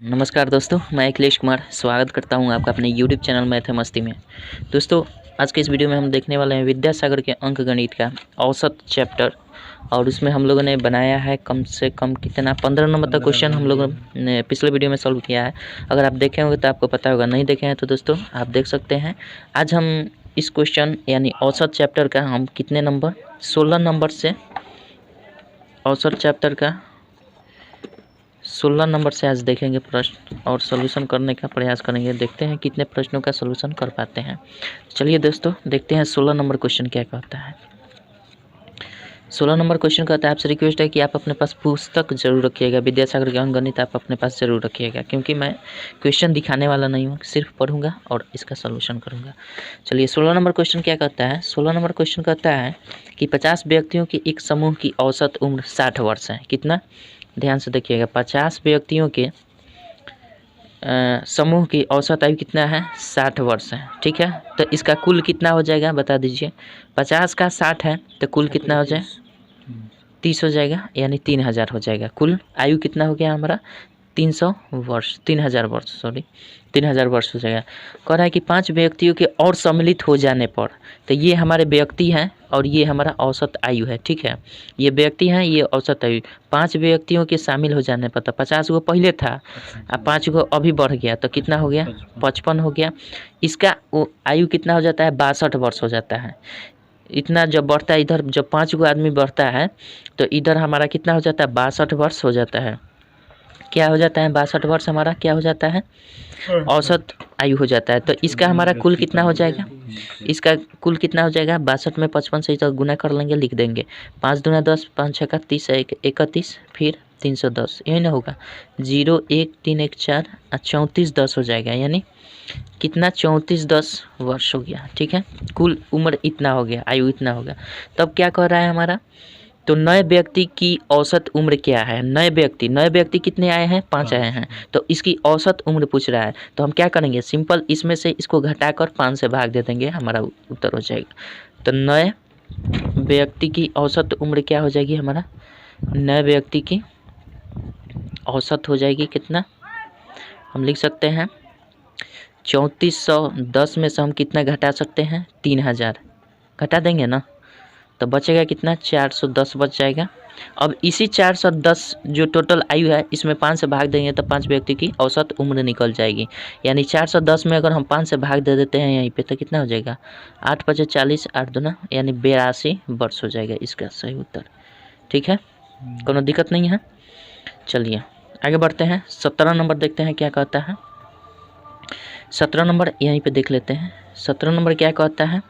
नमस्कार दोस्तों, मैं अखिलेश कुमार स्वागत करता हूं आपका अपने YouTube चैनल मैथ है मस्ती में। दोस्तों, आज के इस वीडियो में हम देखने वाले हैं विद्यासागर के अंक गणित का औसत चैप्टर। और उसमें हम लोगों ने बनाया है कम से कम कितना 15 नंबर तक क्वेश्चन हम लोगों ने पिछले वीडियो में सॉल्व किया है। अगर आप देखे होंगे तो आपको पता होगा, नहीं देखे हैं तो दोस्तों आप देख सकते हैं। आज हम इस क्वेश्चन यानी औसत चैप्टर का हम कितने नंबर 16 नंबर से औसत चैप्टर का 16 नंबर से आज देखेंगे प्रश्न और सॉल्यूशन करने का प्रयास करेंगे। देखते हैं कितने प्रश्नों का सॉल्यूशन कर पाते हैं। चलिए दोस्तों देखते हैं 16 नंबर क्वेश्चन क्या कहता है। 16 नंबर क्वेश्चन कहता है, आपसे रिक्वेस्ट है कि आप अपने पास पुस्तक जरूर रखिएगा। विद्यासागर के अंक गणित आप अपने पास जरूर रखिएगा, क्योंकि मैं क्वेश्चन दिखाने वाला नहीं हूँ, सिर्फ पढ़ूंगा और इसका सॉल्यूशन करूँगा। चलिए 16 नंबर क्वेश्चन क्या कहता है। 16 नंबर क्वेश्चन कहता है कि 50 व्यक्तियों के एक समूह की औसत उम्र 60 वर्ष है। कितना, ध्यान से देखिएगा। 50 व्यक्तियों के समूह की औसत आयु कितना है, 60 वर्ष है। ठीक है, तो इसका कुल कितना हो जाएगा बता दीजिए। 50 का 60 है तो कुल कितना हो जाए, 30 हो जाएगा, यानी 3000 हो जाएगा। कुल आयु कितना हो गया हमारा, 300 वर्ष, 3000 वर्ष, सॉरी 3000 वर्ष हो जाएगा। कह रहा है कि 5 व्यक्तियों के और सम्मिलित हो जाने पर, तो ये हमारे व्यक्ति हैं और ये हमारा औसत आयु है। ठीक है, ये व्यक्ति हैं, ये औसत आयु। 5 व्यक्तियों के शामिल हो जाने पर, तो 50 को पहले था अब 5 को अभी बढ़ गया, तो कितना हो गया, 55 हो गया। इसका आयु कितना हो जाता है, 62 वर्ष हो जाता है। इतना जब बढ़ता है, इधर जब 5 को आदमी बढ़ता है तो इधर हमारा कितना हो जाता है, 62 वर्ष हो जाता है। क्या हो जाता है, 62 वर्ष हमारा क्या हो जाता है, औसत आयु हो जाता है। तो इसका हमारा कुल कितना हो जाएगा, इसका कुल कितना हो जाएगा, 62 में 55 से इधर गुना कर लेंगे, लिख देंगे 5 दूना 10, 5 छक्का 30, 31, फिर 310, यही ना होगा। 0 1 3 1 4 34 10 हो जाएगा, यानी कितना 34 10 वर्ष हो गया। ठीक है, कुल उम्र इतना हो गया, आयु इतना होगा। तब क्या कह रहा है हमारा, तो नए व्यक्ति की औसत उम्र क्या है। नए व्यक्ति कितने आए हैं, 5 आए हैं, तो इसकी औसत उम्र पूछ रहा है। तो हम क्या करेंगे, सिंपल इसमें से इसको घटाकर 5 से भाग दे देंगे, हमारा उत्तर हो जाएगा। तो नए व्यक्ति की औसत उम्र क्या हो जाएगी हमारा, नए व्यक्ति की औसत हो जाएगी कितना, हम लिख सकते हैं 3410 में से हम कितना घटा सकते हैं, 3000 घटा देंगे ना, तो बचेगा कितना, 410 बच जाएगा। अब इसी 410 जो टोटल आयु है, इसमें 5 से भाग देंगे तो 5 व्यक्ति की औसत उम्र निकल जाएगी। यानी 410 में अगर हम 5 से भाग दे देते हैं यहीं पे, तो कितना हो जाएगा, 8 5 40, 8 दूना यानी 82 वर्ष हो जाएगा इसका सही उत्तर। ठीक है, कोनो दिक्कत नहीं है। चलिए आगे बढ़ते हैं, 17 नंबर देखते हैं क्या कहता है। 17 नंबर यहीं पे देख लेते हैं। 17 नंबर क्या कहता है,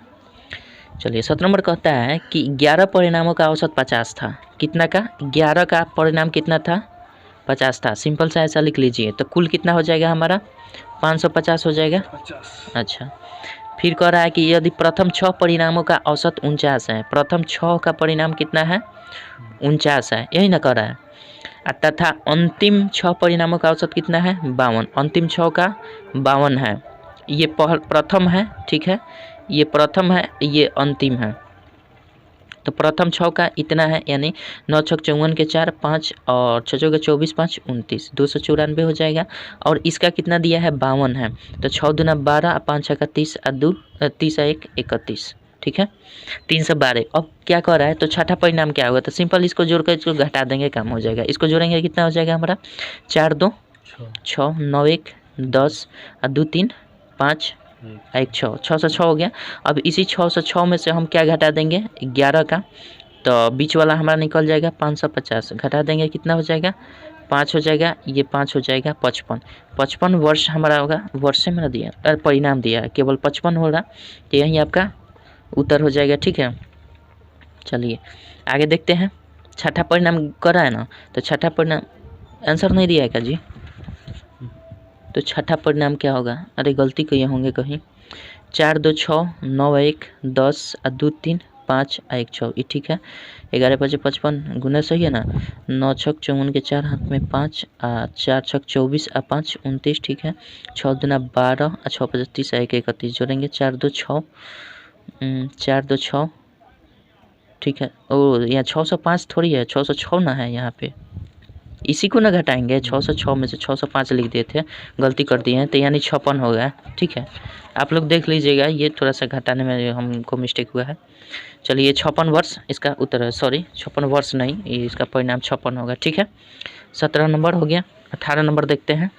चलिए 17 नंबर कहता है कि 11 परिणामों का औसत 50 था। कितना का, 11 का परिणाम कितना था, 50 था। सिंपल सा ऐसा लिख लीजिए, तो कुल कितना हो जाएगा हमारा, 550 हो जाएगा। अच्छा, फिर कह रहा है कि यदि प्रथम 6 परिणामों का औसत 49 है, प्रथम 6 का परिणाम कितना है, 49 है, यही ना कह रहा है। तथा अंतिम 6 परिणामों का औसत कितना है, 52। अंतिम 6 का 52 है, ये प्रथम है। ठीक है, ये प्रथम है, ये अंतिम है। तो प्रथम 6 का इतना है, यानी 9 छक 54 के 4 5 और 6 के 24 5 29, 294 हो जाएगा। और इसका कितना दिया है, 52 है, तो 6 दूना 12, 5 छक्का 30, 2 30 1 31। ठीक है, 312। अब क्या कह रहा है, तो छठा परिणाम क्या होगा, तो सिंपल इसको जोड़कर इसको घटा देंगे, काम हो जाएगा। इसको जोड़ेंगे कितना हो जाएगा हमारा, 4 2 6 9 1 10 2 3 5 1 6, 6 से 6 हो गया। अब इसी 6 से 6 में से हम क्या घटा देंगे, 11 का, तो बीच वाला हमारा निकल जाएगा 550, घटा देंगे कितना हो जाएगा, 5 हो जाएगा, ये 5 हो जाएगा 55। 55 वर्ष हमारा होगा, वर्ष से मैंने दिया परिणाम दिया है, केवल 55 हो रहा, तो यही आपका उत्तर हो जाएगा। ठीक है, चलिए आगे देखते हैं। छठा परिणाम करा है ना, तो छठा परिणाम आंसर नहीं दिया है क्या जी, तो छठा परिणाम क्या होगा, अरे गलती किए होंगे कहीं, 4 2 6 9 1 10 2 3 5 1 6, ये ठीक है। 11 5 55 गुना सही है ना, 9 छक 54 के 4 हाथ में 5 4 छक 24 5 29। ठीक है, 6 दूना 12 6 5 30 1 31, जोड़ेंगे 4 2 6 4 2 6। ठीक है, ओ यहाँ 605 थोड़ी है, 606 ना है यहाँ पे, इसी को ना घटाएंगे, 606 में से 605 लिख दिए थे, गलती कर दिए हैं, तो यानी 56 हो गया। ठीक है, आप लोग देख लीजिएगा, ये थोड़ा सा घटाने में हमको मिस्टेक हुआ है। चलिए 56 वर्ष इसका उत्तर है, सॉरी 56 वर्ष नहीं, ये इसका परिणाम 56 होगा। ठीक है, 17 नंबर हो गया। 18 नंबर देखते हैं।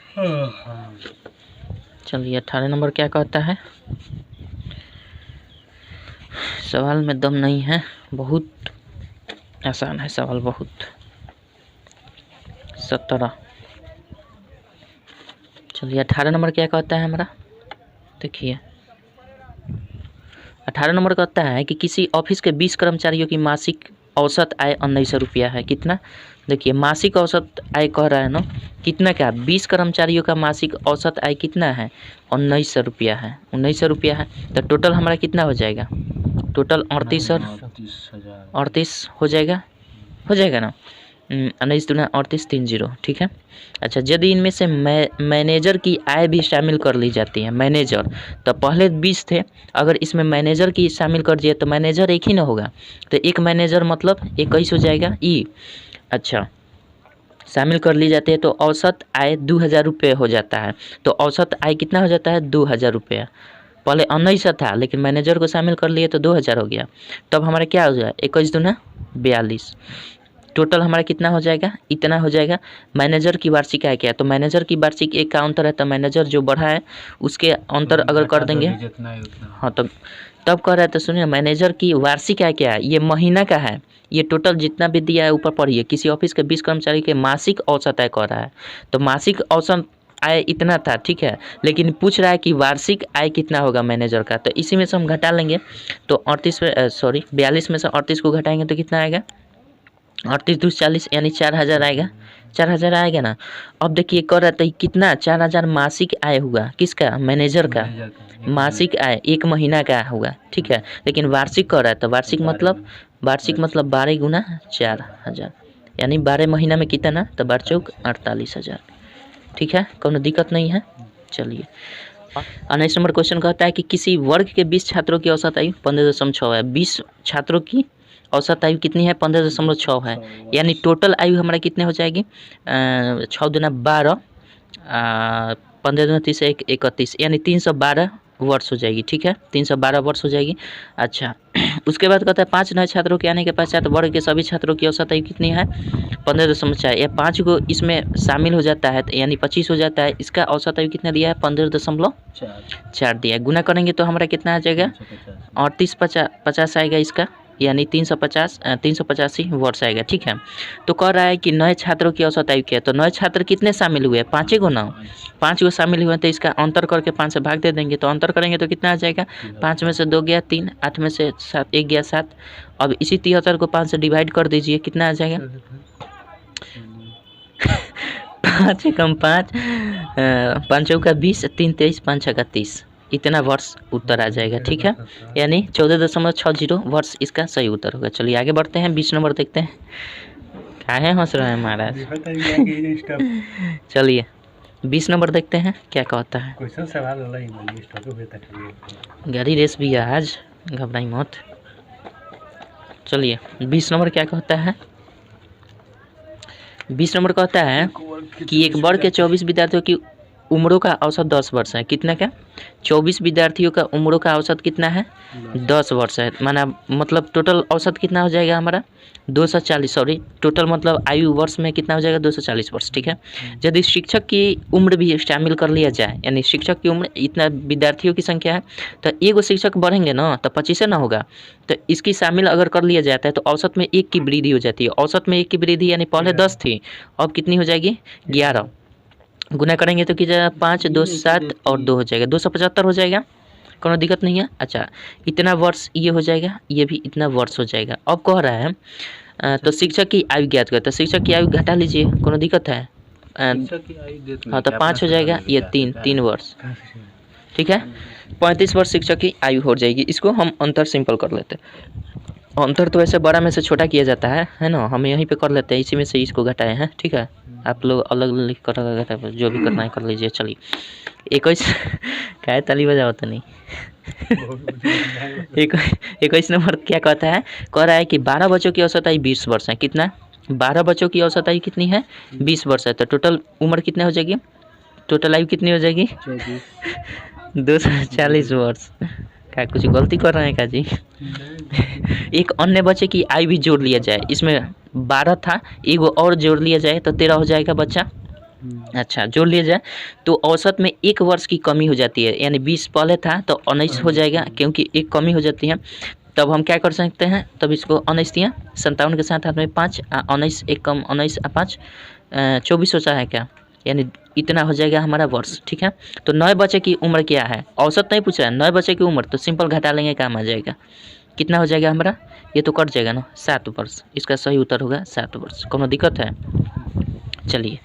चलिए 18 नंबर क्या कहता है। सवाल में दम नहीं है, बहुत आसान है सवाल, बहुत। 17। चलिए 18 नंबर क्या कहता है हमारा, देखिए 18 नंबर कहता है कि किसी ऑफिस के 20 कर्मचारियों की मासिक औसत आय 1900 रुपया है। कितना, देखिए मासिक औसत आय कह रहा है ना, कितना क्या, 20 कर्मचारियों का मासिक औसत आय कितना है, 1900 रुपया है। 1900 रुपया है तो टोटल हमारा कितना हो जाएगा, टोटल 38 हो जाएगा ना। 19 दूना 38 30। ठीक है, अच्छा यदि इनमें से मैनेजर की आय भी शामिल कर ली जाती है, मैनेजर तो पहले 20 थे, अगर इसमें मैनेजर की शामिल कर दिए तो मैनेजर एक ही ना होगा, तो एक मैनेजर मतलब 21 हो जाएगा ई। अच्छा शामिल कर ली जाती है तो औसत आय 2000 रुपये हो जाता है। तो औसत आय कितना हो जाता है, 2000 रुपया। पहले 1900 था लेकिन मैनेजर को शामिल कर लिए तो 2000 हो गया। तब हमारा क्या हो जाएगा, 21 दूना 42। टोटल हमारा कितना हो जाएगा, इतना हो जाएगा। मैनेजर की वार्षिक आय क्या है, तो मैनेजर की वार्षिक एक का अंतर है, तो मैनेजर जो बढ़ा है उसके अंतर अगर कर देंगे, हाँ तो तब कह रहा है, तो सुनिए मैनेजर की वार्षिक आय क्या है, ये महीना का है, ये टोटल जितना भी दिया है ऊपर पढ़िए। किसी ऑफिस के 20 कर्मचारी के मासिक औसत आय कह रहा है, तो मासिक औसत आय इतना था। ठीक है, लेकिन पूछ रहा है कि वार्षिक आय कितना होगा मैनेजर का, तो इसी में से हम घटा लेंगे। तो 42 में से 38 को घटाएंगे तो कितना आएगा, 38 दूस 40 यानी 4000 आएगा। 4000 आएगा ना। अब देखिए कर रहा था कितना, 4000 मासिक आय हुआ, किसका, मैनेजर का मासिक आय एक महीना का हुआ। ठीक है, लेकिन वार्षिक कर रहा है, तो वार्षिक मतलब 12 गुना 4000 यानी 12 महीना में कितना, तो 12 चौक 48,000। ठीक है, कोनो दिक्कत नहीं है। चलिए 19 नंबर क्वेश्चन कहता है कि किसी वर्ग के 20 छात्रों की औसत आयु 15.6 है। 20 छात्रों की औसत आयु कितनी है, 15.6 है, यानी टोटल आयु हमारा कितने हो जाएगी, 6 दूना 12, 15 दूना 30 31 यानी 312 वर्ष हो जाएगी। ठीक है, 312 वर्ष हो जाएगी। अच्छा उसके बाद कहता है 5 नए छात्रों के आने के पश्चात वर्ग के सभी छात्रों की औसत आयु कितनी है, 15.4, या 5 को इसमें शामिल हो जाता है यानी 25 हो जाता है। इसका औसत आयु कितना दिया है, 15.4 दिया है। गुना करेंगे तो हमारा कितना आ जाएगा, 38 50 आएगा इसका, यानी 385 वर्ष आएगा। ठीक है, तो कह रहा है कि नए छात्रों की औसत आयु क्या है, तो नए छात्र कितने शामिल हुए, 5 को ना, 5 को शामिल हुए, तो इसका अंतर करके 5 से भाग दे देंगे, तो अंतर करेंगे तो कितना आ जाएगा, 5 में से 2 गया 3, 8 में से 7 1 गया 7। अब इसी 73 को 5 से डिवाइड कर दीजिए, कितना आ जाएगा 5 कम 5 5 चौका 20 3 23 5 छक्का 30, इतना वर्ष उत्तर आ जाएगा। ठीक है, यानी 14.60 वर्ष इसका सही उत्तर होगा। चलिए आगे बढ़ते हैं, 20 नंबर देखते हैं। काहे हंस रहे हैं महाराज। चलिए 20 नंबर देखते हैं क्या कहता है। गाड़ी रेस भी है आज, घबराई मत। चलिए 20 नंबर क्या कहता है। 20 नंबर कहता है कि एक वर्ग के 24 विद्यार्थियों की उम्रों का औसत 10 वर्ष है। कितना का, 24 विद्यार्थियों का उम्रों का औसत कितना है, 10 वर्ष है। माना मतलब टोटल औसत कितना हो जाएगा हमारा 240, सॉरी टोटल मतलब आयु वर्ष में कितना हो जाएगा 240 वर्ष। ठीक है, यदि शिक्षक की उम्र भी शामिल कर लिया जाए, यानी शिक्षक की उम्र इतना विद्यार्थियों की संख्या है, तो एगो शिक्षक बढ़ेंगे ना तो 25 ना होगा, तो इसकी शामिल अगर कर लिया जाता है तो औसत में 1 की वृद्धि हो जाती है। औसत में 1 की वृद्धि यानी पहले 10 थी, अब कितनी हो जाएगी 11। गुना करेंगे तो कितना 5 2 7 और 2 हो जाएगा, 275 हो जाएगा, कोनो दिक्कत नहीं है। अच्छा इतना वर्ष ये हो जाएगा, ये भी इतना वर्ष हो जाएगा। अब कह रहा है तो शिक्षक की आयु ज्ञात करें, तो शिक्षक की आयु घटा लीजिए, कोनो दिक्कत है। हाँ तो 5 हो जाएगा, ये 3 वर्ष। ठीक है, 35 वर्ष शिक्षक की आयु हो जाएगी। इसको हम अंतर सिंपल कर लेते हैं। अंतर तो वैसे बड़ा में से छोटा किया जाता है ना, हम यहीं पे कर लेते हैं, इसी में से इसको घटाए हैं। ठीक है, आप लोग अलग लिख कर जो भी करना है कर लीजिए। चलिए 21 क्या ताली बजाओ तो नहीं 21 नंबर क्या कहता है, कह रहा है कि 12 बच्चों की औसत आयु 20 वर्ष है। कितना, 12 बच्चों की औसत आयु कितनी है? 20 वर्ष है। तो टोटल उम्र कितनी हो जाएगी? टोटल आयु कितनी हो जाएगी? 240 वर्ष। क्या कुछ गलती कर रहे हैं क्या जी? एक अन्य बच्चे की आयु भी जोड़ लिया जाए, इसमें 12 था, एक और जोड़ लिया जाए तो 13 हो जाएगा बच्चा। अच्छा, जोड़ लिया जाए तो औसत में 1 वर्ष की कमी हो जाती है, यानी 20 पहले था तो 19 हो जाएगा, क्योंकि एक कमी हो जाती है। तब हम क्या कर सकते हैं? तब इसको 19 दिया 57 के साथ हाथ में 5, 19 एक कम 19 5 24 होता है क्या, यानी इतना हो जाएगा हमारा वर्ष। ठीक है, तो नए बच्चे की उम्र क्या है? औसत नहीं पूछ रहा है, नए बच्चे की उम्र, तो सिंपल घटा लेंगे, काम आ जाएगा। कितना हो जाएगा हमारा? ये तो कट जाएगा ना, 7 वर्ष। इसका सही उत्तर होगा 7 वर्ष। कोनो दिक्कत है? चलिए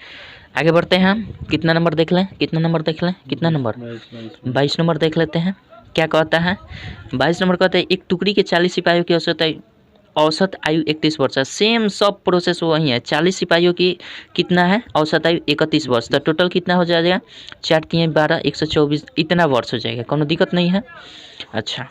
आगे बढ़ते हैं हम। कितना नंबर देख लें? कितना नंबर देख लें? कितना नंबर? 22 नंबर देख लेते हैं। क्या कहता है? 22 नंबर कहता है एक टुकड़ी के 40 सिपाहियों की औसत आयु 31 वर्ष है। सेम सब प्रोसेस वही है। 40 सिपाहियों की कितना है औसत आयु? 31 वर्ष। तो टोटल कितना हो जाएगा? 4 3 12 124 इतना वर्ष हो जाएगा। कोनो दिक्कत नहीं है। अच्छा,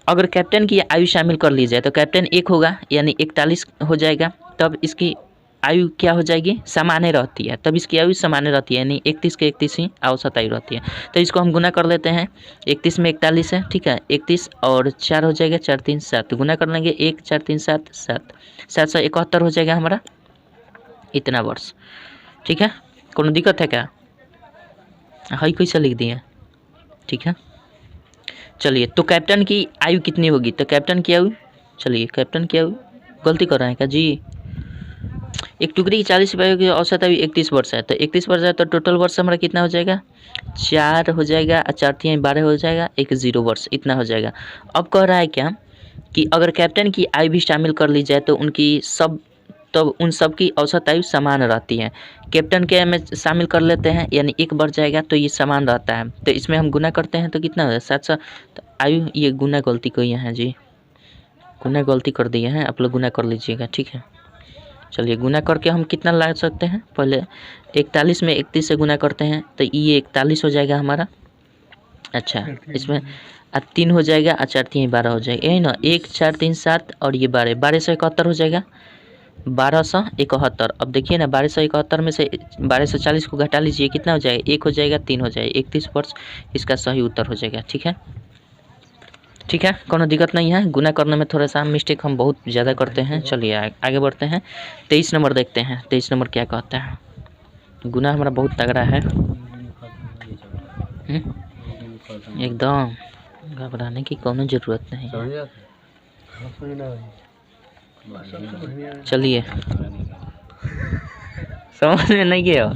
अगर कैप्टन की आयु शामिल कर ली जाए तो कैप्टन 1 होगा, यानी 41 हो जाएगा। तब इसकी आयु क्या हो जाएगी? सामान्य रहती है। तब इसकी आयु सामान्य रहती है, यानी 31 के 31 ही औसत आयु रहती है। तो इसको हम गुना कर लेते हैं। 31 में 41 है, ठीक है, 31 और 4 हो जाएगा, 4 3 7 गुना कर लेंगे, 1 4 3 7 7 771 हो जाएगा हमारा इतना वर्ष। ठीक है, कोनो दिक्कत है क्या? हाई कैसे लिख दिए? ठीक है, चलिए तो कैप्टन की आयु कितनी होगी? तो कैप्टन की आयु, चलिए कैप्टन की आयु, गलती कर रहे हैं क्या जी? एक टुकड़ी की 40 सिपाहियों की औसत आयु 31 वर्ष है। तो 31 वर्ष है तो टोटल वर्ष हमारा कितना हो जाएगा? 4 हो जाएगा, 4 3 12 हो जाएगा, 1 0 वर्ष इतना हो जाएगा। अब कह रहा है क्या कि अगर कैप्टन की आयु भी शामिल कर ली जाए तो उन सब की औसत आयु समान रहती है। कैप्टन के में शामिल कर लेते हैं, यानी 1 बढ़ जाएगा तो ये समान रहता है। तो इसमें हम गुना करते हैं तो कितना हो जाए? 700। तो आयु, ये गुना गलती कोई है जी, गुना गलती कर दिए हैं आप लोग, गुना कर लीजिएगा। ठीक है, चलिए गुना करके हम कितना ला सकते हैं? पहले 41 में 31 से गुना करते हैं तो ये 41 हो जाएगा हमारा। अच्छा, इसमें 3 हो जाएगा, 4 3 12 हो जाएगा, यही ना, 1 4 3 7 और ये 12 1271 हो जाएगा, 1271। अब देखिए ना, 1271 में से 1240 को घटा लीजिए, कितना हो जाएगा? 1 हो जाएगा, 3 हो जाएगा, 31 वर्ष इसका सही उत्तर हो जाएगा। ठीक है, ठीक है, कोनो दिक्कत नहीं है। गुना करने में थोड़ा सा मिस्टेक हम बहुत ज़्यादा करते हैं। चलिए आगे बढ़ते हैं। 23 नंबर देखते हैं। 23 नंबर क्या कहता है? गुना हमारा बहुत तगड़ा है, एकदम घबराने की कोनो ज़रूरत नहीं है। चलिए, समझ में नहीं गया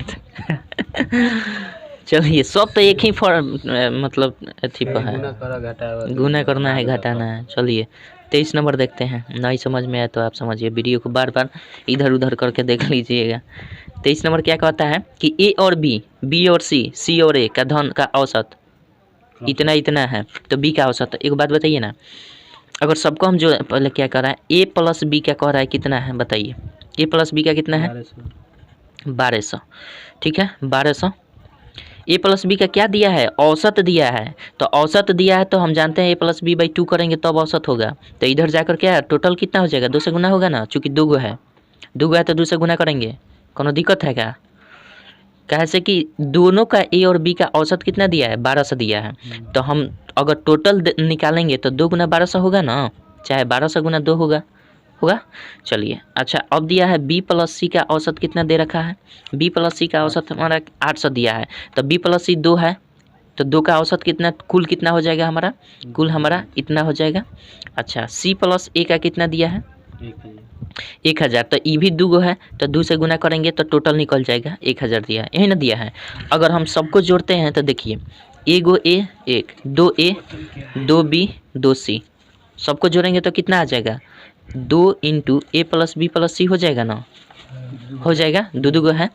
चलिए, सब तो एक ही मतलब अथी पर है, गुना करना है, घटाना है। चलिए 23 नंबर देखते हैं। नहीं समझ में आया तो आप समझिए, वीडियो को बार बार इधर उधर करके देख लीजिएगा। 23 नंबर क्या कहता है कि ए और बी और सी और ए का धन का औसत इतना इतना है, तो बी का औसत। एक बात बताइए ना, अगर सबको हम जो पहले क्या कर रहा है, ए प्लस बी क्या कह रहा है, कितना है बताइए? ए प्लस बी का कितना है? 1200। ठीक है, 1200। ए प्लस बी का क्या दिया है? औसत दिया है। तो औसत दिया है तो हम जानते हैं ए प्लस बी बाई 2 करेंगे तब औसत होगा। तो इधर जाकर क्या है, टोटल कितना हो जाएगा? 2 से गुना होगा ना, चूँकि 2 है, 2 है तो 2 से गुना करेंगे। कोनो दिक्कत है क्या? कैसे कि दोनों का ए और बी का औसत कितना दिया है? 1200 दिया है। तो हम अगर टोटल निकालेंगे तो 2 गुना 1200 होगा ना, चाहे 1200 गुना 2 होगा। चलिए, अच्छा अब दिया है बी प्लस सी का औसत कितना दे रखा है? बी प्लस सी का औसत हमारा 800 दिया है। तो बी प्लस सी 2 है, तो 2 का औसत कितना, कुल कितना हो जाएगा हमारा? कुल हमारा इतना हो जाएगा। अच्छा, सी प्लस ए का कितना दिया है? 1000। तो ई भी 2 है, तो 2 से गुना करेंगे तो टोटल निकल जाएगा, 1000 दिया है, यही ना दिया है। अगर हम सबको जोड़ते हैं तो देखिए, एगो ए 1, 2 ए 2 बी 2 सी, सबको जोड़ेंगे तो कितना आ जाएगा? 2 इंटू ए प्लस बी प्लस सी हो जाएगा ना, हो जाएगा, 2 है।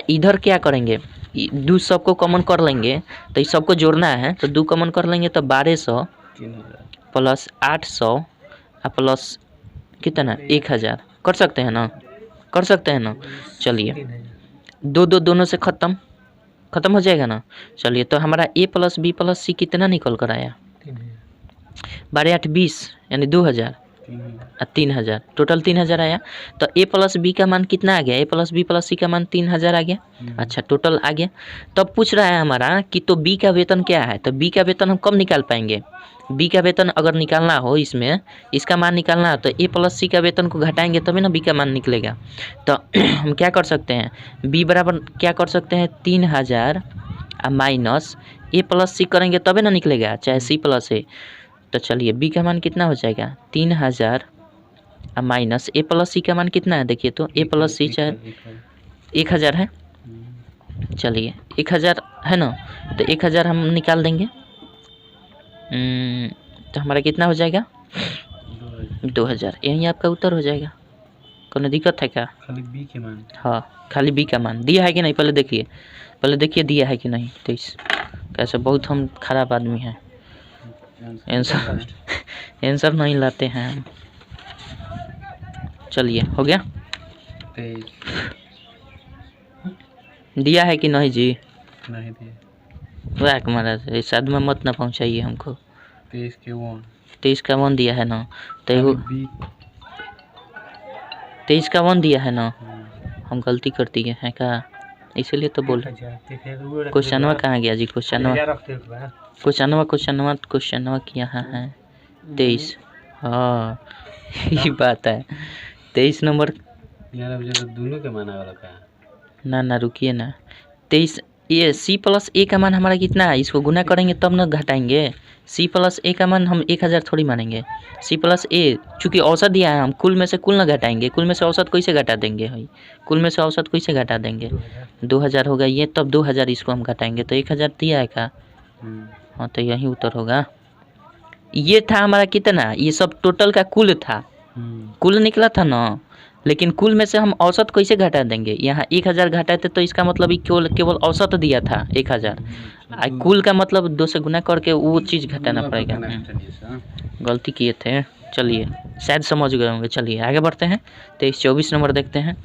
इधर क्या करेंगे, 2 सबको कॉमन कर लेंगे, तो इस सबको जोड़ना है तो 2 कॉमन कर लेंगे तो 1200 प्लस 800 प्लस कितना 1000 कर सकते हैं ना, कर सकते हैं ना। चलिए 2 दोनों से ख़त्म हो जाएगा ना। चलिए तो हमारा ए प्लस बी प्लस सी कितना निकल कर आया? 12 8 20 यानी 2000। 3,000, टोटल 3,000 आया। तो ए प्लस बी का मान कितना आ गया, ए प्लस बी प्लस सी का मान 3,000 आ गया। अच्छा, टोटल आ गया। तब पूछ रहा है हमारा कि तो बी का वेतन क्या है, तो बी का वेतन हम कब निकाल पाएंगे। बी का वेतन अगर निकालना हो, इसमें इसका मान निकालना हो तो ए प्लस सी का वेतन को घटाएंगे तभी ना बी का मान निकलेगा। तो हम क्या कर सकते हैं, बी बराबर क्या कर सकते हैं 3,000 माइनस ए प्लस सी करेंगे तभी ना निकलेगा, चाहे सी प्लस ए। तो चलिए बी का मान कितना हो जाएगा 3,000 माइनस ए प्लस सी का मान कितना है, देखिए तो ए प्लस सी चाहे 1,000 है। चलिए 1,000 है ना, तो 1,000 हम निकाल देंगे। तो हमारा कितना हो जाएगा 2,000। यही आपका उत्तर हो जाएगा। कोई दिक्कत है क्या, खाली बी के मान। हाँ, खाली बी का मान दिया है कि नहीं, पहले देखिए दिया है कि नहीं। 23 कैसे, बहुत हम खराब आदमी हैं, आंसर नहीं लाते हैं हम। चलिए हो गया, दिया है कि नहीं जी, नहीं दिया। वाह महाराज, इस आदमी में मत ना पहुँचाइए हमको। 23 का 1 दिया है ना, तो एगो 23 का 1 दिया है ना, हम गलती कर दिए हैं का, इसीलिए तो बोल। क्वेश्चनवा कहाँ गया जी, क्वेश्चनवा किया है 23। हाँ ये बात है, 23 नंबर दोनों के माना वाला का। ना रुकिए ना, 23 ये सी प्लस ए का मान हमारा कितना है, इसको गुना करेंगे तब ना घटाएंगे। सी प्लस ए का मान हम 1,000 थोड़ी मानेंगे। सी प्लस ए चूँकि औसत दिया है, हम कुल में से कुल ना घटाएंगे, कुल में से औसत कैसे घटा देंगे भाई, कुल में से औसत कैसे घटा देंगे। 2,000 होगा ये, तब 2,000 इसको हम घटाएंगे तो 1,000 दिया है का। हाँ तो यही उत्तर होगा। ये था हमारा कितना, ये सब टोटल का कुल था, कुल निकला था ना, लेकिन कुल में से हम औसत कैसे घटा देंगे। यहाँ 1,000 घटाए थे तो इसका मतलब ही केवल औसत दिया था 1,000, कुल का मतलब 2 से गुना करके वो चीज़ घटाना पड़ेगा। गलती किए थे, चलिए शायद समझ गए होंगे। चलिए आगे बढ़ते हैं, 24 नंबर देखते हैं।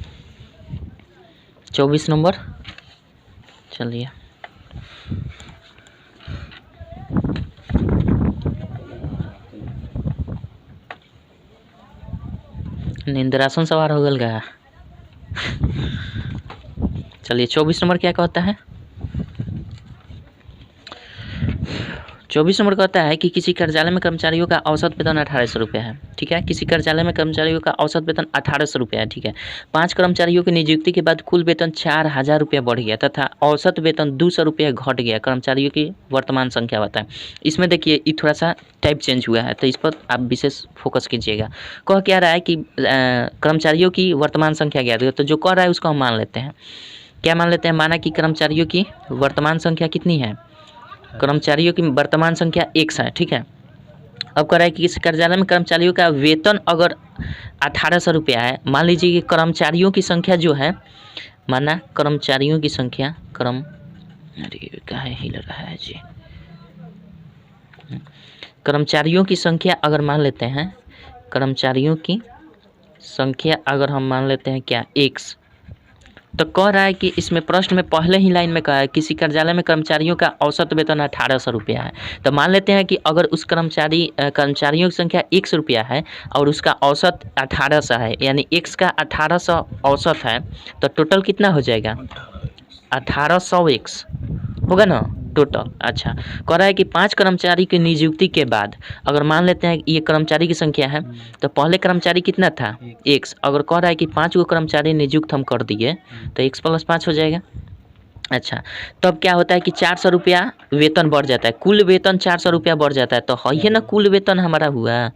24 नंबर, चलिए निंद्रासन सवार हो गया। चलिए 24 नंबर क्या कहता है, 24 नंबर कहता है कि किसी कार्यालय में कर्मचारियों का औसत वेतन 1,800 रुपया है। ठीक है, किसी कार्यालय में कर्मचारियों का औसत वेतन 1,800 रुपया है। ठीक है, 5 कर्मचारियों की नियुक्ति के बाद कुल वेतन 4,000 रुपया बढ़ गया तथा औसत वेतन 200 रुपया घट गया। कर्मचारियों की वर्तमान संख्या बताएं। इसमें देखिए ये थोड़ा सा टाइप चेंज हुआ है, तो इस पर आप विशेष फोकस कीजिएगा। कह क्या रहा है कि कर्मचारियों की वर्तमान संख्या क्या है, तो जो कह रहा है उसको हम मान लेते हैं। क्या मान लेते हैं, माना कि कर्मचारियों की वर्तमान संख्या कितनी है, कर्मचारियों की वर्तमान संख्या 100 है। ठीक है, अब कह रहा है कि इस कार्यालय में कर्मचारियों का वेतन अगर 1,800 रुपया है, मान लीजिए कि कर्मचारियों की संख्या जो है, माना कर्मचारियों की संख्या हिल रहा है जी, कर्मचारियों की संख्या अगर मान लेते हैं, कर्मचारियों की संख्या अगर हम मान लेते हैं क्या 100, तो कह रहा है कि इसमें प्रश्न में पहले ही लाइन में कहा है किसी कार्यालय में कर्मचारियों का औसत वेतन 1,800 रुपया है। तो मान लेते हैं कि अगर उस कर्मचारियों की संख्या 100 रुपया है और उसका औसत 1,800 है, यानी x का 1,800 औसत है, तो टोटल कितना हो जाएगा 1,800x होगा ना टोटल। अच्छा, कह रहा है कि 5 कर्मचारी की नियुक्ति के बाद अगर मान लेते हैं ये कर्मचारी की संख्या है, तो पहले कर्मचारी कितना था 1, अगर कह रहा है कि 5 गो कर्मचारी नियुक्त हम कर दिए तो x + 5 हो जाएगा। अच्छा, तब क्या होता है कि 400 रुपया वेतन बढ़ जाता है, कुल वेतन 400 रुपया बढ़ जाता है। तो है ना कुल वेतन हमारा हुआ,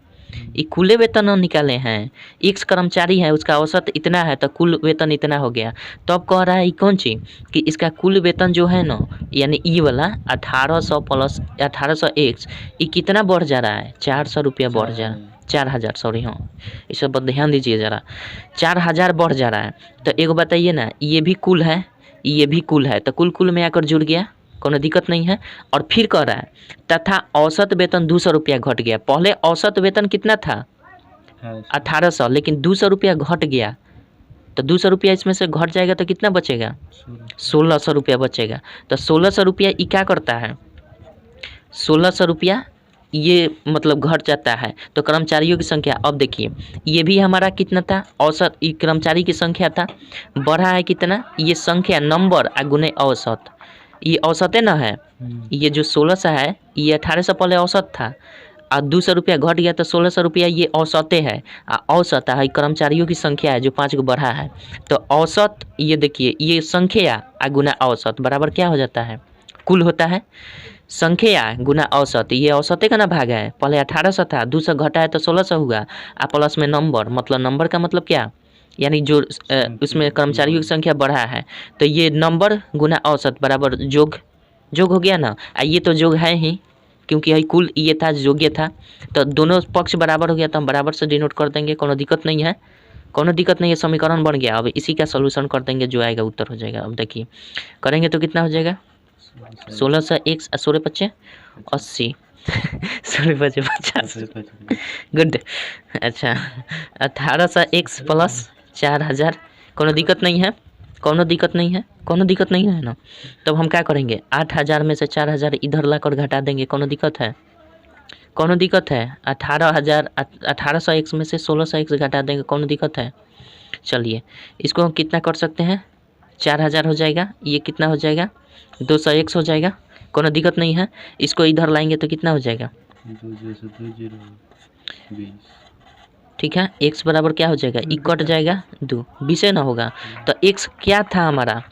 ये कुल वेतन हम निकाले हैं, 1 कर्मचारी है उसका औसत इतना है तो कुल वेतन इतना हो गया। तो अब कह रहा है कौन चीज़ कि इसका कुल वेतन जो है ना, यानी ई वाला 1,800 + 1,800x, ये कितना बढ़ जा रहा है 400 रुपया बढ़ जा रहा है, 4,000 सॉरी, हाँ इस सब पर ध्यान दीजिए ज़रा, 4,000 बढ़ जा रहा है। तो एक बताइए ना, ये भी कुल है ये भी कुल है, तो कुल में आकर जुड़ गया, कोनो दिक्कत नहीं है। और फिर कह रहा है तथा औसत वेतन 200 रुपया घट गया। पहले औसत वेतन कितना था 1,800, लेकिन 200 रुपया घट गया, तो 200 रुपया इसमें से घट जाएगा तो कितना बचेगा 1,600 रुपया बचेगा। तो 1,600 रुपया ये क्या करता है, 1,600 रुपया ये मतलब घट जाता है तो कर्मचारियों की संख्या, अब देखिए ये भी हमारा कितना था, औसत ये कर्मचारी की संख्या था, बढ़ा है कितना, ये संख्या नंबर गुने औसत, ये औसत है ना है, ये जो 1600 है ये 1800 पहले औसत था और 200 रुपया घट गया तो 1600 रुपया ये औसते है। औसत है कर्मचारियों की संख्या है जो 5 को बढ़ा है, तो औसत ये देखिए ये संख्या गुना औसत बराबर क्या हो जाता है, कुल होता है, संख्या गुना औसत, ये औसते का ना भाग है, पहले 1800 था, 200 घटा है तो 1600 हुआ, प्लस में नंबर, मतलब नंबर का मतलब क्या, यानी जो उसमें कर्मचारियों की संख्या बढ़ा है तो ये नंबर गुना औसत बराबर जोग हो गया ना। ये तो जोग है ही क्योंकि यही कुल ये था योग्य था, तो दोनों पक्ष बराबर हो गया तो हम बराबर से डिनोट कर देंगे, कोनो दिक्कत नहीं है, कोनो दिक्कत नहीं है, समीकरण बन गया। अब इसी का सोल्यूशन कर देंगे, जो आएगा उत्तर हो जाएगा। अब देखिए करेंगे तो कितना हो जाएगा, 1600 1 16 25 80 16 25 50 गुड। अच्छा 1800 x प्लस 4000, कोनो दिक्कत नहीं है, कोनो दिक्कत नहीं है, कोनो दिक्कत नहीं है ना। तब हम क्या करेंगे, 8000 में से 4000 इधर लाकर घटा देंगे, कोनो दिक्कत है, कोनो दिक्कत है, 18000 1800 x में से 1600 x घटा देंगे, कोनो दिक्कत है। चलिए इसको हम कितना कर सकते हैं, 4000 हो जाएगा, ये कितना हो जाएगा 200 x हो जाएगा, कोनो दिक्कत नहीं है। इसको इधर लाएंगे तो कितना हो जाएगा, 20 ठीक है, x बराबर क्या हो जाएगा, ई कट जाएगा 2 20 ना होगा, तो x क्या था हमारा,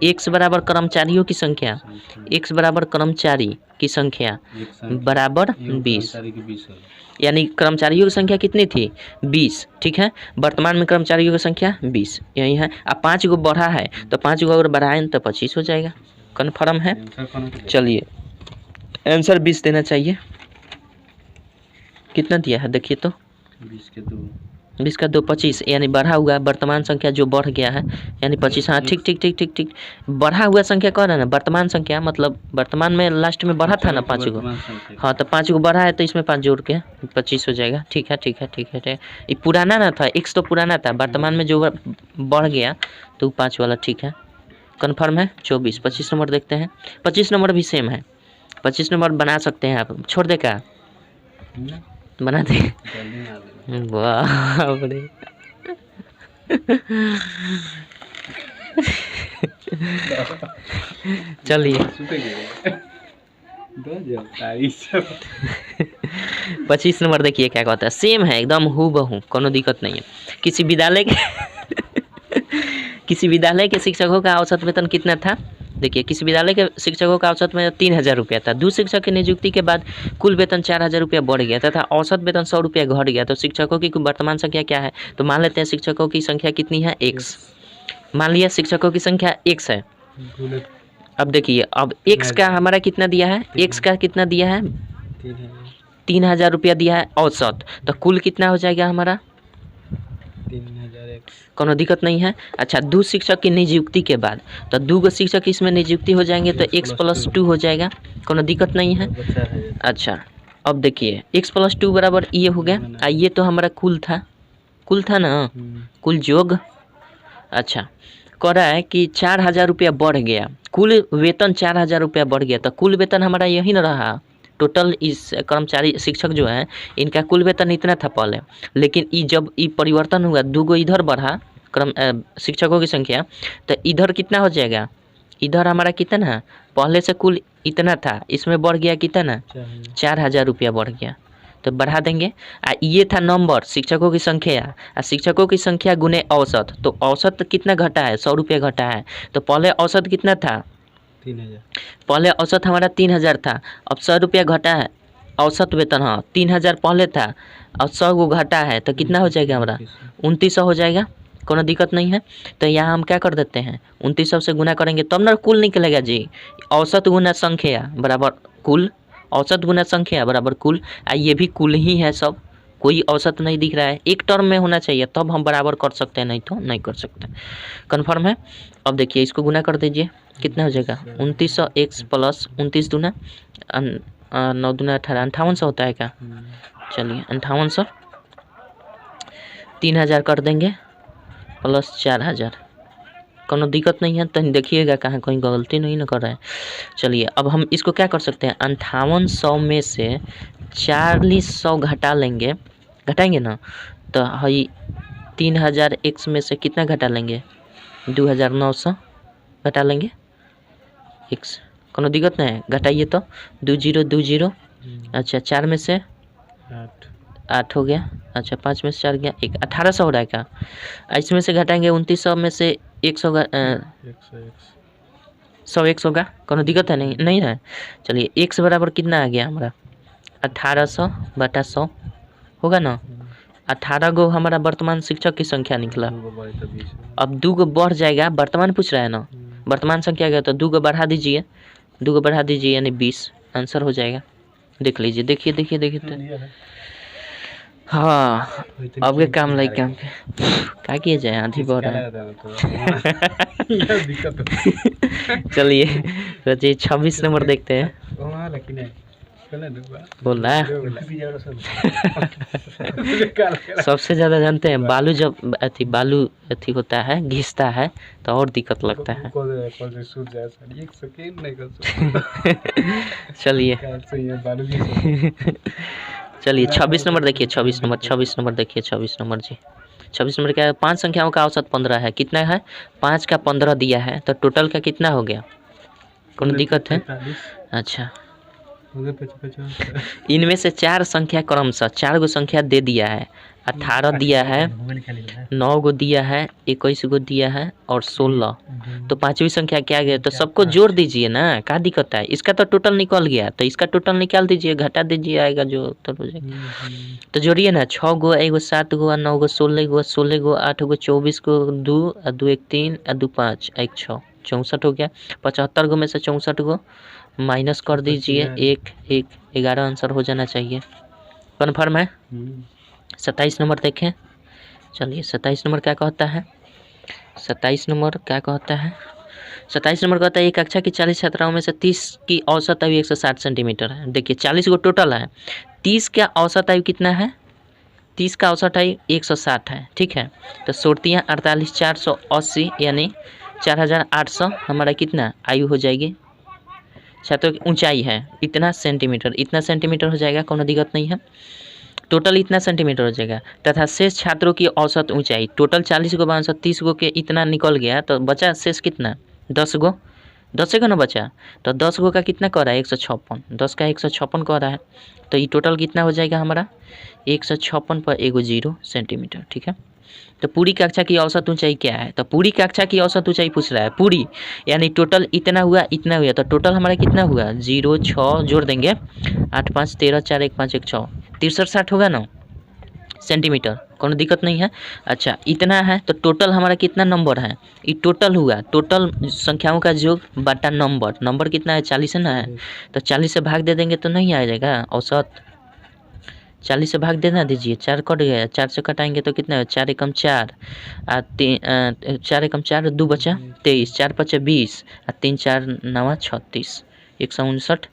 x बराबर कर्मचारियों की संख्या, x बराबर कर्मचारी की संख्या बराबर 20, यानी कर्मचारियों की संख्या कितनी थी 20, ठीक है, वर्तमान में कर्मचारियों की संख्या 20 यही है। अब 5 को बढ़ा है तो 5 को अगर बढ़ाएं तो 25 हो जाएगा, कन्फर्म है। चलिए आंसर 20 देना चाहिए, कितना दिया है देखिए तो 20 का 2 25, यानी बढ़ा हुआ वर्तमान संख्या जो बढ़ गया है, यानी 25, हाँ ठीक ठीक ठीक ठीक ठीक, बढ़ा हुआ संख्या कह रहा है ना, वर्तमान संख्या मतलब वर्तमान में लास्ट में बढ़ा था ना 5 को, हाँ तो 5 को बढ़ा है तो इसमें 5 जोड़ के 25 हो जाएगा, ठीक है ठीक है ठीक है। ये पुराना ना था, x तो पुराना था, वर्तमान में जो बढ़ गया तो 5 वाला, ठीक है कन्फर्म है। 24 25 नंबर देखते हैं, 25 नंबर भी सेम है, 25 नंबर बना सकते हैं आप, छोड़ दे का बना दे, वाह बड़े चलिए 25 नंबर देखिए क्या कहता है, सेम है एकदम हूबहू, कोनो दिक्कत नहीं है। किसी विद्यालय के शिक्षकों का औसत वेतन कितना था, देखिए किसी विद्यालय के शिक्षकों का औसत में 3000 रुपया था, 2 शिक्षक की नियुक्ति के बाद कुल वेतन 4000 रुपया बढ़ गया तथा औसत वेतन 100 रुपया घट गया, तो शिक्षकों की वर्तमान संख्या क्या है, तो मान लेते हैं शिक्षकों की संख्या कितनी है x, मान लिया शिक्षकों की संख्या x है। अब देखिए अब x का हमारा कितना दिया है, x का कितना दिया है 3000 रुपया दिया है औसत, तो कुल कितना हो जाएगा हमारा 3000, कोनो दिक्कत नहीं है। अच्छा 2 शिक्षक की नियुक्ति के बाद, तो 2 शिक्षक इसमें नियुक्ति हो जाएंगे तो x + 2 हो जाएगा, कोनो दिक्कत नहीं है। अच्छा अब देखिए x + 2 बराबर ये हो गया, ये तो हमारा कुल था ना, कुल जोग। अच्छा कह रहा है कि 4000 रुपया बढ़ गया, कुल वेतन 4000 रुपया बढ़ गया, तो कुल वेतन हमारा यही ना रहा, टोटल इस कर्मचारी शिक्षक जो है इनका कुल वेतन इतना था पहले, लेकिन जब परिवर्तन हुआ 2 इधर बढ़ा शिक्षकों की संख्या, तो इधर कितना हो जाएगा, इधर हमारा कितना, पहले से कुल इतना था, इसमें बढ़ गया कितना 4000 रुपया बढ़ गया, तो बढ़ा देंगे। ये था नंबर शिक्षकों की संख्या, शिक्षकों की संख्या गुने औसत, तो औसत कितना घटा है 100 रुपया घटा है, तो पहले औसत कितना था 3000, पहले औसत हमारा 3000 था, अब 100 रुपया घटा है औसत वेतन, हाँ 3000 पहले था और 100 को घटा है तो कितना हो जाएगा हमारा 2900 हो जाएगा, कोनो दिक्कत नहीं है। तो यहाँ हम क्या कर देते हैं 2900 से गुना करेंगे तब ना कुल निकलेगा जी, औसत गुना संख्या बराबर कुल, औसत गुना संख्या बराबर कुल, ये भी कुल ही है सब, कोई औसत नहीं दिख रहा है, एक टर्म में होना चाहिए तब हम बराबर कर सकते हैं, नहीं तो नहीं कर सकते, कन्फर्म है। अब देखिए इसको गुना कर दीजिए, कितना हो जाएगा 2900 x + 29 दूना 9 दूना 18, 5800 होता है क्या, चलिए 5800, 3000 कर देंगे प्लस 4000, कोनो दिक्कत नहीं है, तो देखिएगा कहाँ कहीं गलती नहीं ना कर रहे हैं। चलिए अब हम इसको क्या कर सकते हैं, 5800 में से 4400 घटा लेंगे, घटाएंगे ना तो हई 3000 x में से कितना घटा लेंगे, 2900 घटा लेंगे x, कोनो दिक्कत नहीं है, घटाइए तो 2020। अच्छा 4 में से 8 हो गया, अच्छा 5 में से 4 गया 1, 1800 हो रहा है क्या। इसमें से घटाएंगे 2900 में से 100 100 x होगा, कोनो दिक्कत है नहीं है। चलिए x बराबर कितना आ गया हमारा 1800 बटा 100 होगा ना। 18 गो हमारा वर्तमान शिक्षक की संख्या निकला। अब 2 गो बढ़ जाएगा, वर्तमान पूछ रहा है ना, वर्तमान संख्या गया तो 2 गो बढ़ा दीजिए, 2 गो बढ़ा दीजिए यानी 20 आंसर हो जाएगा। देख लीजिए, देखिए तो हाँ अब के काम लाइक काम क्या किया जाए, आंधी बढ़ रहा है। चलिए सोचिए 26 नंबर देखते हैं, बोल रहा है सबसे ज़्यादा जानते हैं बालू, जब बालू होता है घिसता है तो और दिक्कत लगता है। चलिए 26 नंबर देखिए, 26 नंबर देखिए, 26 नंबर जी, 26 नंबर क्या है, 5 संख्याओं का औसत 15 है, कितना है 5 का 15 दिया है तो टोटल का कितना हो गया, कौन दिक्कत है। अच्छा इनमें से 4 संख्या क्रमशः 4 गो संख्या दे दिया है, 18 दिया है, 9 गो दिया है, 21 गो दिया है और 16, तो 5वीं संख्या क्या गया, तो सबको जोड़ दीजिए ना, क्या दिक्कत है। इसका तो टोटल निकल गया तो इसका टोटल निकाल दीजिए, घटा दीजिए, आएगा जो उत्तर हो जाएगा। तो जोड़िए ना, 6 गो 1 गो 7 गो 9 गो 16 गो 16 गो 8 गो 24 गो 2 2 1 3 2 5 1 6 64 हो गया। 75 गो में से 64 गो माइनस कर दीजिए, 1 1 11 आंसर हो जाना चाहिए। कन्फर्म है। 27 नंबर देखें। चलिए 27 नंबर क्या कहता है, 27 नंबर क्या कहता है, 27 नंबर कहता है एक कक्षा की 40 छात्राओं में से 30 की औसत आयु 160 सेंटीमीटर है। देखिए 40 गो टोटल है, 30 का औसत आयु कितना है, 30 का औसत आयु 160 है, ठीक है। तो 48 480 यानी 4800 हमारा कितना आयु हो जाएगी, छात्रों की ऊंचाई है इतना सेंटीमीटर हो जाएगा, कोनो दिक्कत नहीं है। टोटल इतना सेंटीमीटर हो जाएगा तथा शेष छात्रों की औसत ऊंचाई, टोटल 40 गो 30 गो के इतना निकल गया तो बचा शेष कितना 10 गो, 10 का ना बचा, तो 10 गो का कितना कह रहा है 156, 10 का 156 कह रहा है, तो ये टोटल कितना हो जाएगा हमारा 156 पर 1 0 सेंटीमीटर, ठीक है। तो पूरी कक्षा की औसत ऊंचाई क्या है, तो पूरी कक्षा की औसत ऊंचाई पूछ रहा है, पूरी यानी टोटल इतना हुआ तो टोटल हमारा कितना हुआ 0 6 जोड़ देंगे 8 5 13 4 1 5 1 6 63 60 होगा ना सेंटीमीटर, कोनो दिक्कत नहीं है। अच्छा इतना है तो टोटल हमारा कितना नंबर है, ये टोटल हुआ, टोटल संख्याओं का योग बटा नंबर कितना है 40 है ना, तो 40 से भाग दे देंगे तो नहीं आ जाएगा औसत, 40 से भाग देना दीजिए, 4 कट गया, 4 से कटाएंगे तो कितना है 4 एकम 4 4 एकम 4 2 बचा 23 4 5 20 3 4 9 36 159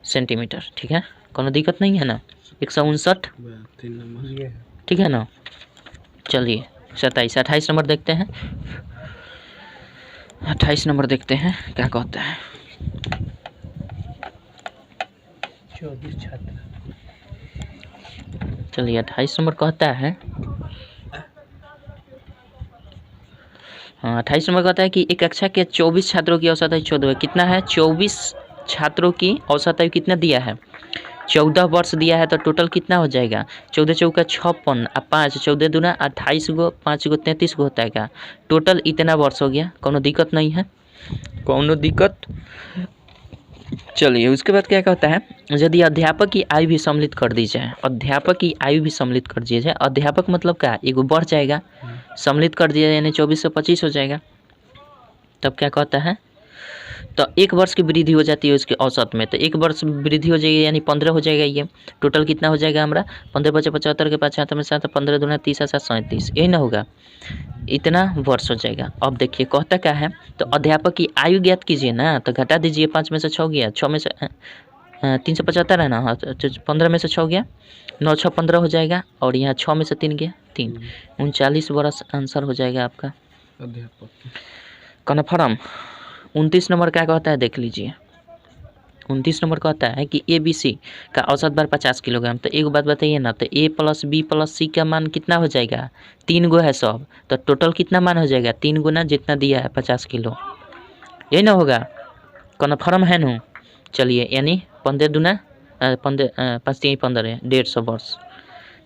सेंटीमीटर, ठीक है, कोनो दिक्कत नहीं है ना 159, ठीक है ना। चलिए 28 नंबर देखते हैं, 28 नंबर देखते हैं क्या कहता है। 24 छात्र, चलिए 28 नंबर कहता है, हाँ 28 नंबर कहता है कि एक कक्षा के 24 छात्रों की औसत आयु 14 है, कितना है 24 छात्रों की औसत आयु कितना दिया है 14 वर्ष दिया है, तो टोटल कितना हो जाएगा 14 चौका 56 और 5 14 दूना 28 गो 5 गो 33 गो होता है क्या, टोटल इतना वर्ष हो गया, कोनो दिक्कत नहीं है, कोनो दिक्कत। चलिए उसके बाद क्या कहता है, यदि अध्यापक की आयु भी सम्मिलित कर दी जाए, अध्यापक की आयु भी सम्मिलित कर दिया जाए, अध्यापक मतलब क्या एगो बढ़ जाएगा, सम्मिलित कर दिया यानी 24 से 25 हो जाएगा, तब क्या कहता है, तो 1 वर्ष की वृद्धि हो जाती है उसके औसत में, तो 1 वर्ष वृद्धि हो जाएगी यानी 15 हो जाएगा, ये टोटल कितना हो जाएगा हमारा 15 5 75 के 5 7 में 7 15 दूना 30 7 37 यही ना होगा, इतना वर्ष हो जाएगा। अब देखिए कहता क्या है, तो अध्यापक की आयु ज्ञात कीजिए ना, तो घटा दीजिए 5 में से 6 गया, 6 में से 375 है ना, हाँ 15 में से 6 गया 9 6 15 हो जाएगा, और यहाँ 6 में से 3 गया 3 39 वर्ष आंसर हो जाएगा आपका। अध्यापक कन्फर्म। 29 नंबर क्या कहता है देख लीजिए। 29 नंबर कहता है कि ABC का औसत भार 50 किलोग्राम। तो एक बात बताइए ना, तो A plus B plus C का मान कितना हो जाएगा? 3 गो है सब, तो टोटल कितना मान हो जाएगा? 3 गुना जितना दिया है 50 किलो, यही ना होगा? कन्फर्म है ना? चलिए, यानी 15 दूना 15 5 3 15 150 वर्ष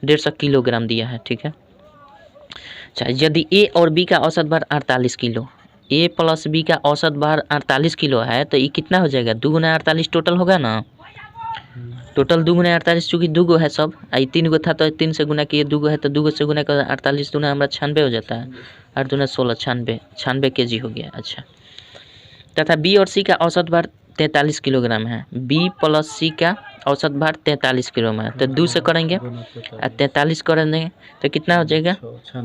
150 किलोग्राम दिया है, ठीक है। अच्छा, यदि A और B का औसत भार 48 किलो, A प्लस B का औसत भार 48 किलो है, तो ये कितना हो जाएगा? 2 गुना 48 टोटल होगा ना? टोटल 2 गुना 48, चूँकि 2 गो है सब, आई 3 गो था तो 3 से गुना किए, 2 गो है तो 2 गो से गुना कर 48 दूना हमारा 96 हो जाता है, 8 दूना 16, 96 केजी हो गया। अच्छा, तथा B और C का औसत भार 43 किलोग्राम है। B प्लस C का औसत भार 43 किलोग्राम है, तो 2 से करेंगे और 43 करेंगे तो कितना हो जाएगा?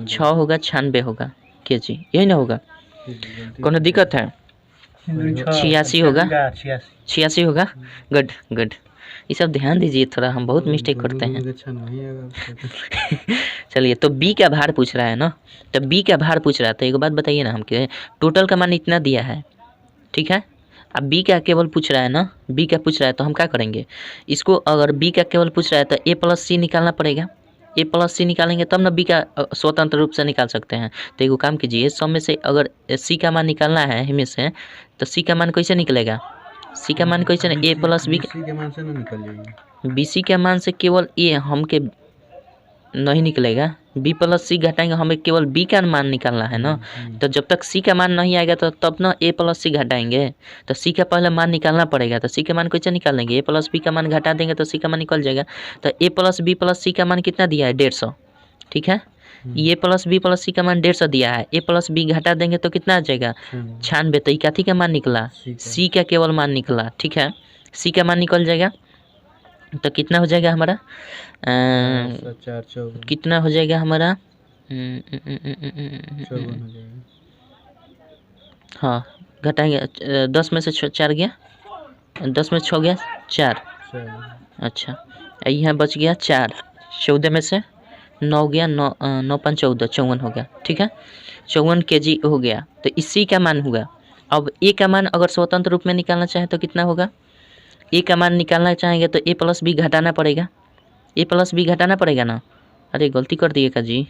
6 होगा, 96 होगा केजी, यही ना होगा? कोनो दिक्कत है? 86 होगा, 86 होगा। गुड गुड, ये सब ध्यान दीजिए थोड़ा, हम बहुत मिस्टेक करते हैं। चलिए, तो B का भार पूछ रहा है ना, तो B का भार पूछ रहा है, तो एक बात बताइए ना, हमके टोटल का मान इतना दिया है, ठीक है। अब B का केवल पूछ रहा है ना, B का पूछ रहा है, तो हम क्या करेंगे इसको? अगर B का केवल पूछ रहा है तो A प्लस C निकालना पड़ेगा। A प्लस C निकालेंगे तब ना B का स्वतंत्र रूप से निकाल सकते हैं। तो एगो काम कीजिए, सब में से अगर C का मान निकालना है हमें से, तो C का मान कैसे निकलेगा? C का मान कैसे? A प्लस B के मान से ना निकल जाएगा। BC के मान से केवल A हमके नहीं निकलेगा, B प्लस C घटाएंगे, हमें केवल B का मान निकालना है ना। तो जब तक C का मान नहीं आएगा तो तब ना A प्लस C घटाएंगे, तो C का पहले मान निकालना पड़ेगा। तो C का मान कैसे निकालेंगे? A प्लस B का मान घटा देंगे तो C का मान निकल जाएगा। तो A plus B plus C का मान कितना दिया है? 150, ठीक है। A plus B plus C का मान 150 दिया है, A प्लस B घटा देंगे तो कितना आ जाएगा? 96। तो इकाथी का मान निकला, C का केवल मान निकला, ठीक है। C का मान निकल जाएगा तो कितना हो जाएगा हमारा? कितना हो जाएगा हमारा? हाँ, घटाएंगे, 10 में से 4 गया, 10 में 6 गया 4। अच्छा, यहाँ बच गया 4, 14 में से 9 गया, 9 5 14, 54 हो गया, ठीक है। 54 केजी हो गया, तो इसी का मान हुआ। अब A का मान अगर स्वतंत्र रूप में निकालना चाहे तो कितना होगा? A का मान निकालना चाहेंगे तो A प्लस B घटाना पड़ेगा, A प्लस B घटाना पड़ेगा ना। अरे गलती कर दिएगा जी,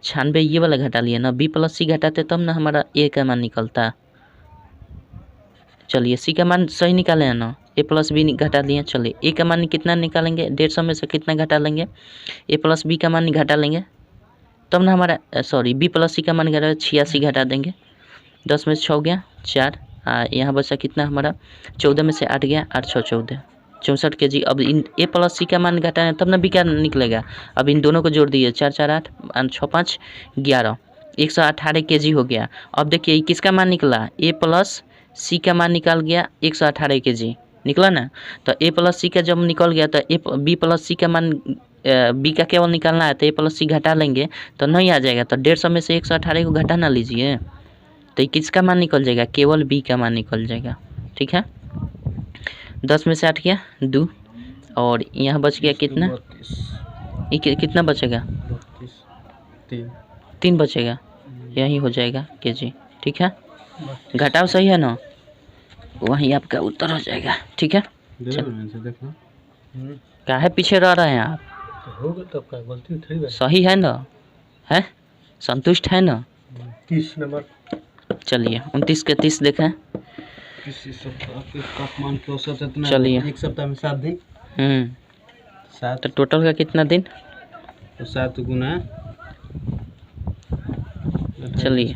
96 ये वाला घटा लिया ना, B प्लस C घटाते तब ना हमारा A का मान निकलता। चलिए, C का मान सही निकाले हैं ना, A प्लस B घटा दिए। चलिए, A का मान कितना निकालेंगे? 150 में से कितना घटा लेंगे? A प्लस B का मान घटा लेंगे तब ना हमारा, सॉरी, B प्लस C का मान घटा 86 घटा देंगे, 10 में से 6 गया 4, यहाँ बचा कितना हमारा? 14 में से 8 गया, 8 6 14, 64 केजी। अब इन A प्लस C का मान घटाना तब ना B का निकलेगा। अब इन दोनों को जोड़ दिए, 4 4 8 6 5 11, 118 केजी हो गया। अब देखिए किसका मान निकला? A प्लस C का मान निकाल गया 118 केजी, निकला ना। तो A प्लस C का जब निकल गया तो B प्लस C का मान, B का केवल निकालना है तो A प्लस C घटा लेंगे तो नहीं आ जाएगा। तो 150 में से 118 को घटा ना लीजिए, तो किसका मान निकल जाएगा? केवल B का मान निकल जाएगा, ठीक है। 10 में से 8 गया 2, और यहाँ बच गया कितना? कितना बचेगा? 3 बचेगा, यही हो जाएगा केजी, ठीक है। घटाव सही है ना, वहीं आपका उत्तर हो जाएगा, ठीक है। काहे पीछे रह रहे हैं आप? होगा तो क्या गलती थी? सही है ना, है संतुष्ट है ना? 30 नंबर। चलिए, 29 के 30 देखें। तापमान के औसत इतना, चलिए, एक सप्ताह में 7 दिन। 7, तो टोटल का कितना दिन? तो 7 गुना, चलिए,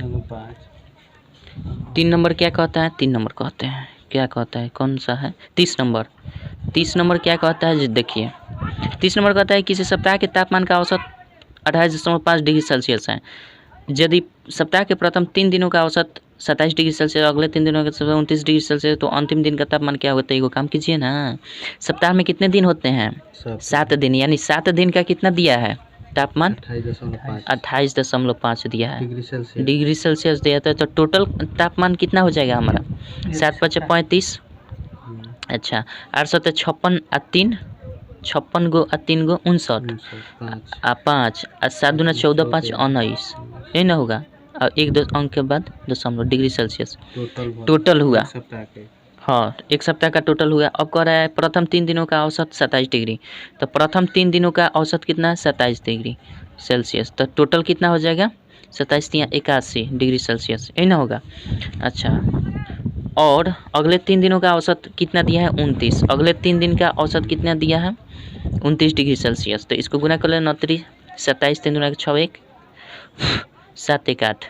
3 नंबर क्या कहता है? 3 नंबर कहते हैं, क्या कहता है? कौन सा है? 30 नंबर। 30 नंबर क्या कहता है? देखिए, 30 नंबर कहता है किसी सप्ताह के तापमान का औसत 28.5 डिग्री सेल्सियस है। यदि सप्ताह के प्रथम 3 दिनों का औसत 27 डिग्री सेल्सियस, अगले 3 दिनों का 29 डिग्री सेल्सियस, तो अंतिम दिन का तापमान क्या होता है? एगो काम कीजिए ना, सप्ताह में कितने दिन होते हैं? 7 दिन, यानी 7 दिन का कितना दिया है तापमान? 28.5 दिया है डिग्री सेल्सियस दिया था। तो टोटल तापमान कितना हो जाएगा हमारा? 7 5 35। अच्छा, 856 आ 3, 56 गो आ 3 गो 59 आ 5 आ 7 दूना 14 5 19, यही ना होगा? और 1 अंक के बाद दशमलव डिग्री सेल्सियस टोटल टोटल हुआ। सप्ताह के हाँ, 1 सप्ताह का टोटल हुआ। अब कह रहा है प्रथम 3 दिनों का औसत 27 डिग्री। तो प्रथम 3 दिनों का औसत कितना है? 27 डिग्री सेल्सियस। तो टोटल कितना हो जाएगा? 27 या 81 डिग्री सेल्सियस, यही ना होगा। अच्छा, और अगले 3 दिनों का औसत कितना दिया है? 29। अगले 3 दिन का औसत कितना दिया है? 29 डिग्री सेल्सियस। तो इसको गुना कर लेना 29, 27 3 दूना 6 1 7 1 8,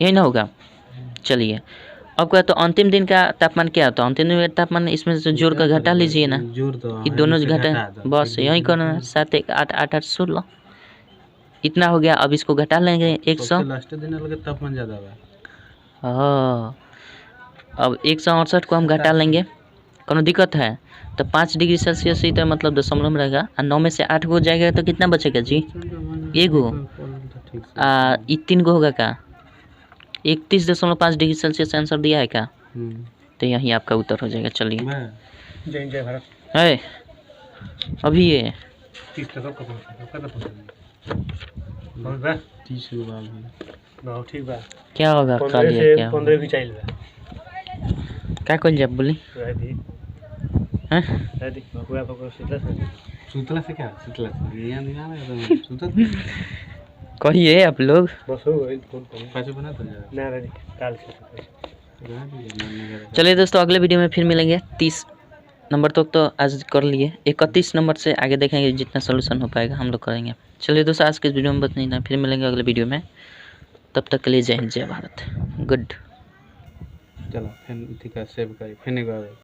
यही ना होगा। चलिए, अब क्या तो अंतिम दिन का तापमान क्या होता है? अंतिम दिन का तापमान इसमें से जोड़ कर घटा लीजिए ना, जोड़ दो, ये दोनों घटा, बस यही करना है। 7 1 8 8 8 16 इतना हो गया। अब इसको घटा लेंगे 100। लास्ट दिन लगे तापमान ज़्यादा हुआ। हाँ, अब 168 को हम घटा लेंगे, कोनो दिक्कत है? तो 5 डिग्री सेल्सियस ही तो मतलब दशमलव में रहेगा। 9 में से 8 गो जाएगा तो कितना बचेगा जी? 1 गो। 3 गो होगा का? 31.5 डिग्री सेल्सियस आंसर दिया है का? तो यही आपका उत्तर हो जाएगा। चलिए, जय भारत है अभी ये 30 ठीक बा। क्या होगा? खा लिया क्या? 15 भी चाहिए बा। क्या कल जब बोली हैं? सुतला से क्या? सुतला से यहाँ दिखा रहा है सुतल। कहिए आप लोग। बस हो गई, फोन पाछे बना तो ना रेडी काल से। चलिए दोस्तों, अगले वीडियो में फिर मिलेंगे। 30 नंबर तक तो आज कर लिए, 31 नंबर से आगे देखेंगे, जितना सोल्यूशन हो पाएगा हम लोग करेंगे। चलिए दोस्तों, आज के वीडियो में बस नहीं, फिर मिलेंगे अगले वीडियो में। तब तक के लिए जय हिंद, जय भारत, गुड। चलो फिर ठीक है, सेव करिए, फिर